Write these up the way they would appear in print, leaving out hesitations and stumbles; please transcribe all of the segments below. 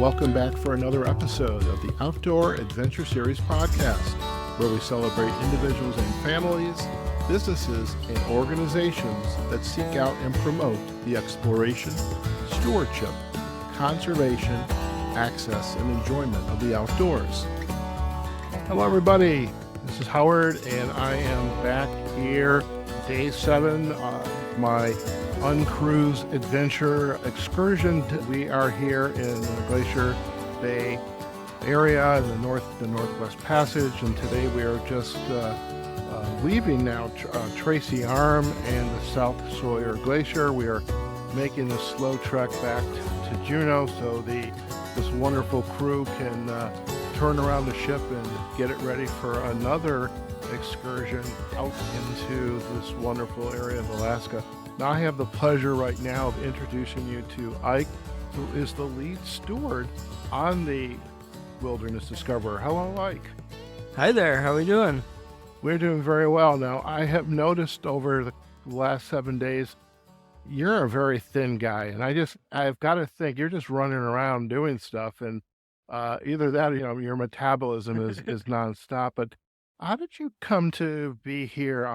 welcome back for another episode of the Outdoor Adventure Series podcast, where we celebrate individuals and families, businesses, and organizations that seek out and promote the exploration, stewardship, conservation, access, and enjoyment of the outdoors. Hello, everybody. This is Howard, and I am back here, day 7, my UnCruise adventure excursion. We are here in the Glacier Bay area, in the Northwest Passage, and today we are just leaving now Tracey Arm and the South Sawyer Glacier. We are making the slow trek back to Juneau so this wonderful crew can turn around the ship and get it ready for another excursion out into this wonderful area of Alaska. Now I have the pleasure right now of introducing you to Ike, who is the lead steward on the Wilderness Discoverer. Hello, Ike. Hi there. How are we doing? We're doing very well. Now, I have noticed over the last 7 days, you're a very thin guy, and I've got to think you're just running around doing stuff, and either that, your metabolism is nonstop. But how did you come to be here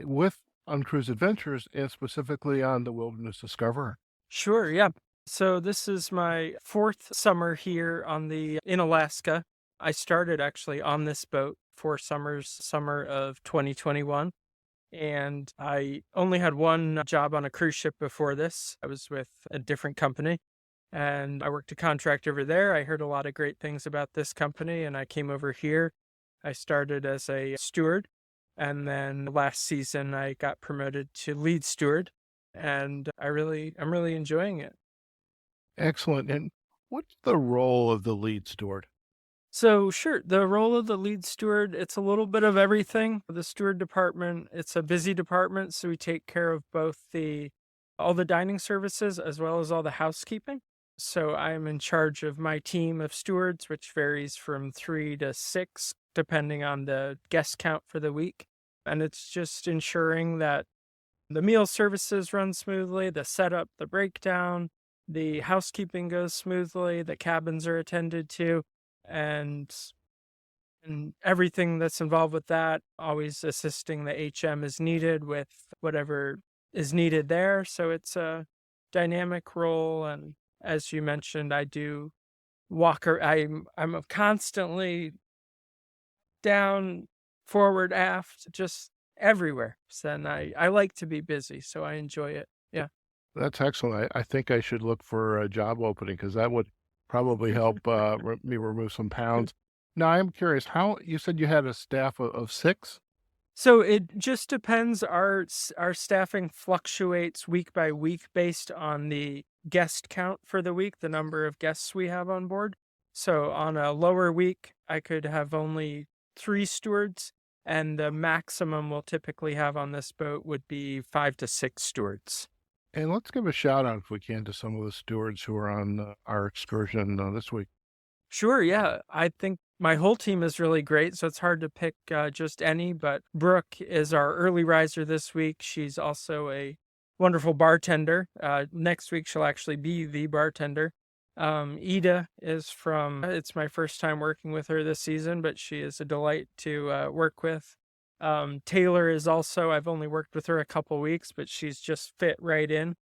with UnCruise Adventures, and specifically on the Wilderness Discoverer? Sure, yeah. So this is my 4th summer here in Alaska. I started actually on this boat 4 summers, summer of 2021. And I only had one job on a cruise ship before this. I was with a different company, and I worked a contract over there. I heard a lot of great things about this company, and I came over here. I started as a steward, and then last season I got promoted to lead steward, and I'm really enjoying it. Excellent. And what's the role of the lead steward? So sure, the role of the lead steward, it's a little bit of everything. The steward department, it's a busy department, so we take care of both all the dining services as well as all the housekeeping. So I'm in charge of my team of stewards, which varies from 3 to 6, depending on the guest count for the week. And it's just ensuring that the meal services run smoothly, the setup, the breakdown, the housekeeping goes smoothly, the cabins are attended to, and everything that's involved with that, always assisting the HM as needed with whatever is needed there. So it's a dynamic role, and as you mentioned, I do I'm constantly down, forward, aft, just everywhere. And I like to be busy, so I enjoy it. Yeah. That's excellent. I think I should look for a job opening, because that would probably help me remove some pounds. Now, I'm curious, how you said you had a staff of 6? So it just depends. Our staffing fluctuates week by week based on the guest count for the week, the number of guests we have on board. So on a lower week, I could have only 3 stewards, and the maximum we'll typically have on this boat would be 5 to 6 stewards. And let's give a shout out, if we can, to some of the stewards who are on our excursion this week. Sure, yeah. I think my whole team is really great, so it's hard to pick just any, but Brooke is our early riser this week. She's also a wonderful bartender. Next week, she'll actually be the bartender. Ida it's my first time working with her this season, but she is a delight to work with. Taylor is also, I've only worked with her a couple weeks, but she's just fit right in.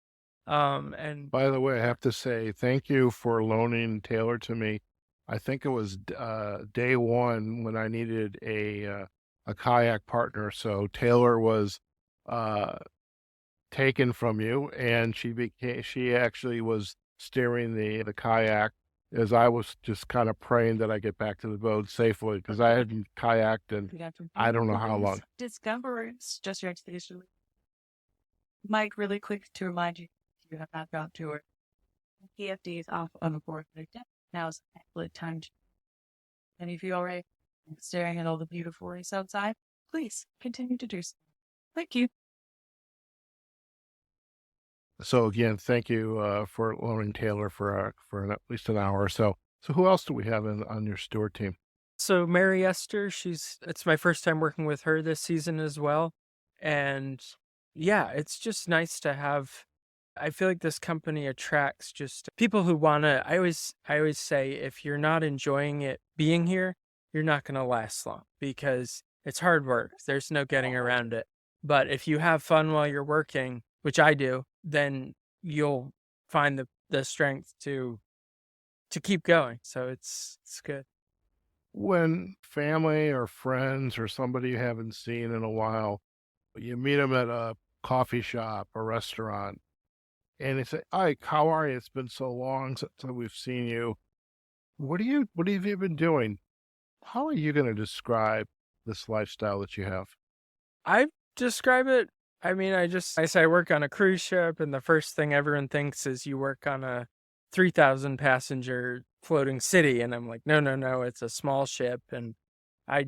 And by the way, I have to say thank you for loaning Taylor to me. I think it was day 1 when I needed a kayak partner. So Taylor was taken from you, and she actually was steering the kayak, as I was just kind of praying that I get back to the boat safely, because I hadn't kayaked in I don't know how long. Discoverers, just your expedition. Mike, really quick to remind you, if you have not gone to it, PFD is off on the 4th of the Now is an excellent time to. And if you already staring at all the beautiful race outside, please continue to do so. Thank you. So again, thank you for loaning Taylor for at least an hour or so. So who else do we have on your steward team? So Mary Esther, it's my first time working with her this season as well. And yeah, it's just nice to have I feel like this company attracts just people who want to. I always say, if you're not enjoying it being here, you're not going to last long, because it's hard work. There's no getting around it. But if you have fun while you're working, which I do, then you'll find the strength to keep going. So it's good. When family or friends or somebody you haven't seen in a while, you meet them at a coffee shop or restaurant, and they say, "Ike, how are you? It's been so long since we've seen you. What have you been doing?" How are you going to describe this lifestyle that you have? I describe it. I mean, I say I work on a cruise ship, and the first thing everyone thinks is you work on a 3,000 passenger floating city. And I'm like, no, it's a small ship. And I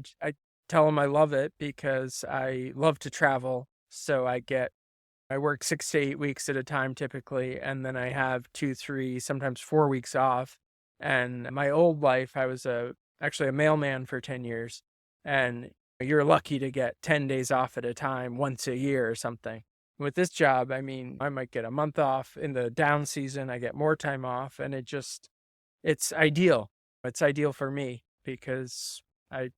tell them I love it because I love to travel. So I work 6 to 8 weeks at a time typically. And then I have 2, 3, sometimes 4 weeks off. And my old life, I was actually a mailman for 10 years. And you're lucky to get 10 days off at a time once a year or something. With this job, I mean, I might get a month off in the down season. I get more time off, and it's ideal. It's ideal for me because I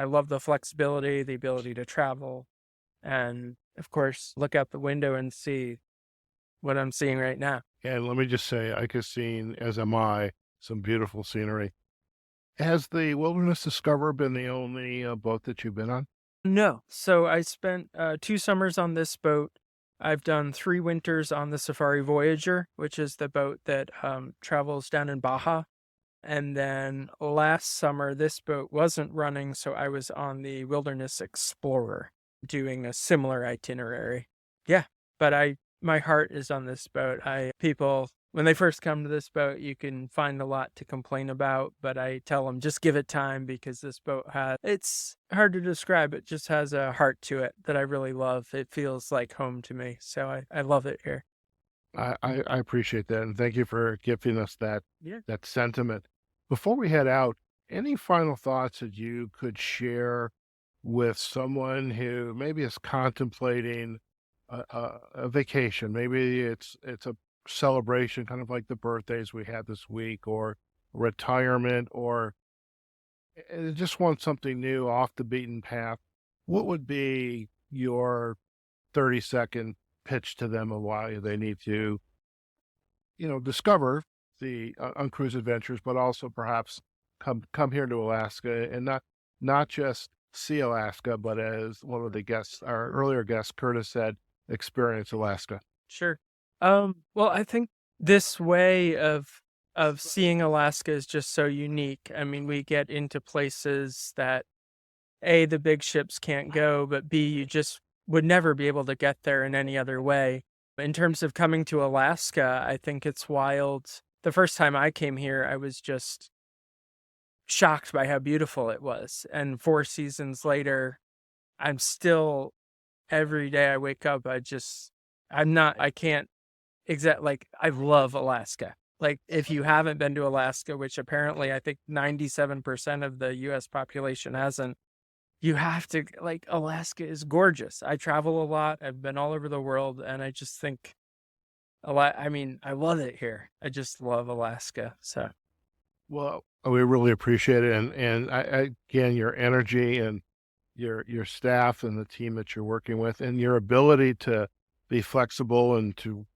love the flexibility, the ability to travel, and of course, look out the window and see what I'm seeing right now. And let me just say, I have seen, as am I, some beautiful scenery. Has the Wilderness Discoverer been the only boat that you've been on? No. So I spent 2 summers on this boat. I've done 3 winters on the Safari Voyager, which is the boat that travels down in Baja. And then last summer, this boat wasn't running, so I was on the Wilderness Explorer doing a similar itinerary. Yeah, but my heart is on this boat. People, when they first come to this boat, you can find a lot to complain about, but I tell them just give it time, because this boat it's hard to describe. It just has a heart to it that I really love. It feels like home to me. So I love it here. I appreciate that, and thank you for giving us that Yeah. that sentiment. Before we head out, any final thoughts that you could share with someone who maybe is contemplating a vacation? Maybe it's a celebration, kind of like the birthdays we had this week, or retirement, or just want something new off the beaten path. What would be your 30-second pitch to them of why they need to, discover the UnCruise adventures, but also perhaps come here to Alaska, and not just see Alaska, but as one of the guests, our earlier guest, Curtis, said, experience Alaska? Sure. Well, I think this way of seeing Alaska is just so unique. I mean, we get into places that A, the big ships can't go, but B, you just would never be able to get there in any other way. In terms of coming to Alaska, I think it's wild. The first time I came here, I was just shocked by how beautiful it was. And 4 seasons later, I'm still, every day I wake up, I love Alaska. Like, if you haven't been to Alaska, which apparently I think 97% of the U.S. population hasn't, you have to, Alaska is gorgeous. I travel a lot. I've been all over the world, and I just think I love it here. I just love Alaska. So, well, we really appreciate it. And again, your energy and your staff and the team that you're working with, and your ability to be flexible and to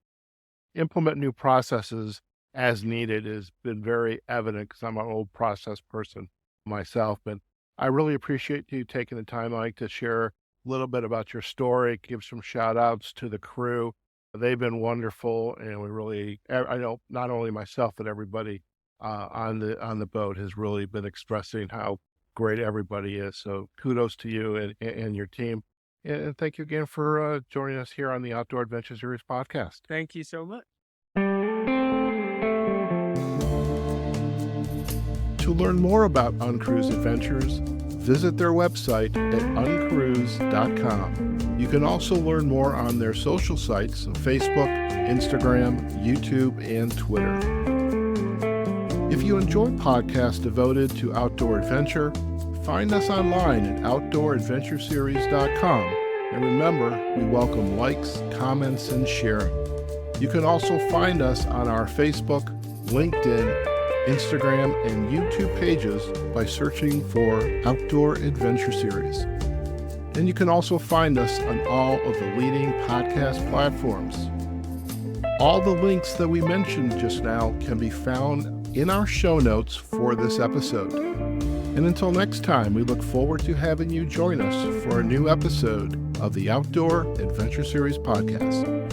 implement new processes as needed has been very evident, because I'm an old process person myself. But I really appreciate you taking the time, Mike, to share a little bit about your story, give some shout outs to the crew. They've been wonderful, and we really, I know not only myself, but everybody on the boat has really been expressing how great everybody is. So kudos to you and your team. And thank you again for joining us here on the Outdoor Adventure Series podcast. thank you so much. To learn more about UnCruise Adventures, visit their website at uncruise.com. You can also learn more on their social sites on Facebook, Instagram, YouTube, and Twitter. If you enjoy podcasts devoted to outdoor adventure, find us online at outdooradventureseries.com. And remember, we welcome likes, comments, and sharing. You can also find us on our Facebook, LinkedIn, Instagram, and YouTube pages by searching for Outdoor Adventure Series. And you can also find us on all of the leading podcast platforms. All the links that we mentioned just now can be found in our show notes for this episode. And until next time, we look forward to having you join us for a new episode of the Outdoor Adventure Series podcast.